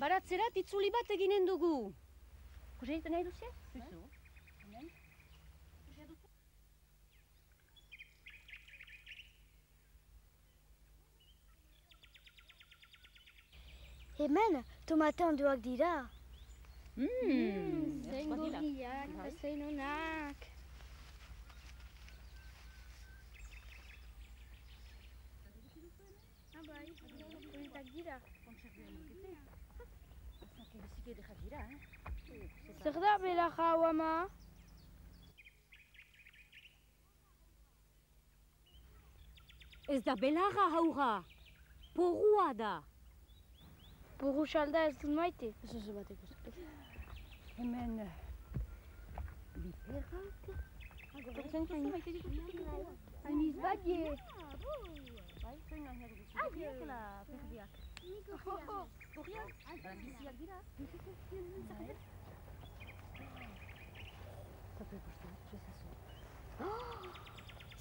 baratzerat itzuli bat eginen dugu. Kusen nahi duzia? Zuzu. Hemen. Hemen, tomate ondoak dira. Zein gorriak, zein onak. Bai, politak dira. Zer da bela jau, ama? Ez da belarra haura, porrua da. Porru salda ez dut maite. Zuzu bateko. Hemen... biperrak... Hainiz bat je. Bai, zein nahi dugu zuziak la perdiak. Gorriak? Biziak dira. Zape posta, zezazu.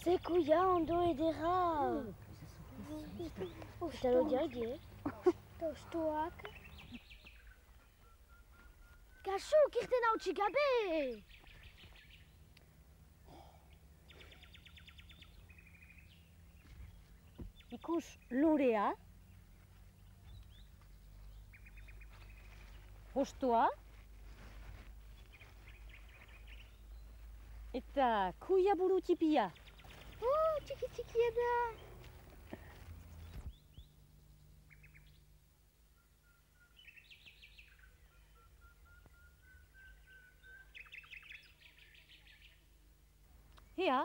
Zekuia ondo edera. Eta lodiak je. Tostoak. Kasu, kirten hau txigabe! Ikus lorea. Hostoa. Eta kuia buru tipia. Oh, txiki-txikia da! Hea,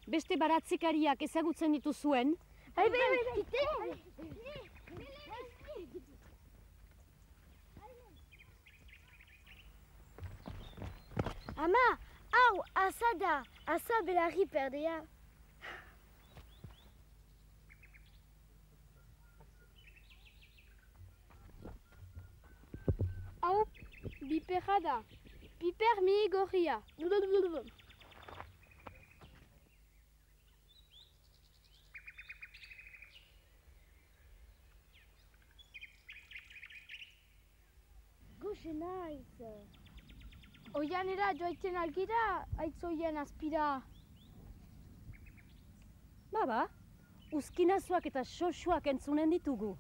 beste baratzekariak ezagutzen dituzuen. Bai, kite! Ama, hau, asa da, asa belarri perdea. Hau, biperra da. Biper mihi gorria. Goxe naiz. Oianera joaitzen algira, aitz oian azpira. Baba, uzkinazuak eta xoxuak entzunen ditugu.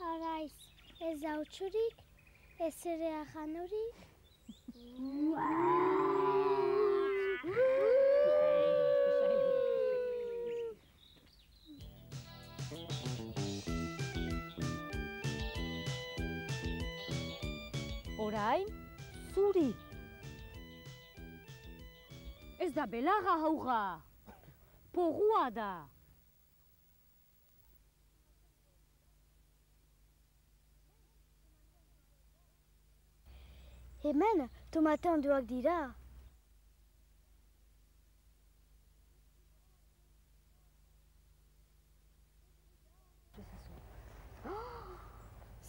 Araiz, ez hautsurik, ez ere ajanurik. Orain, zuri. Ez da belarra haura, porrua da. Hemen, tomate ondoak dira.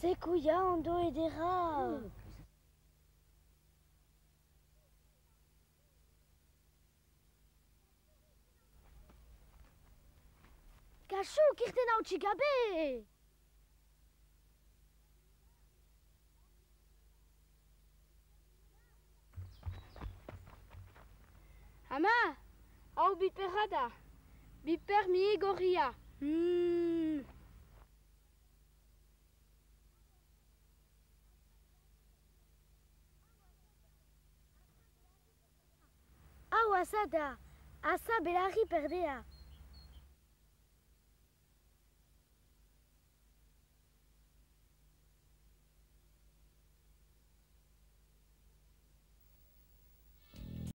Zekuia ondo edera. Kasu, kirten hau txigabe! Ama, hau biperra da. Biper mihi gorria. Hau asa da, asa belarri perdea.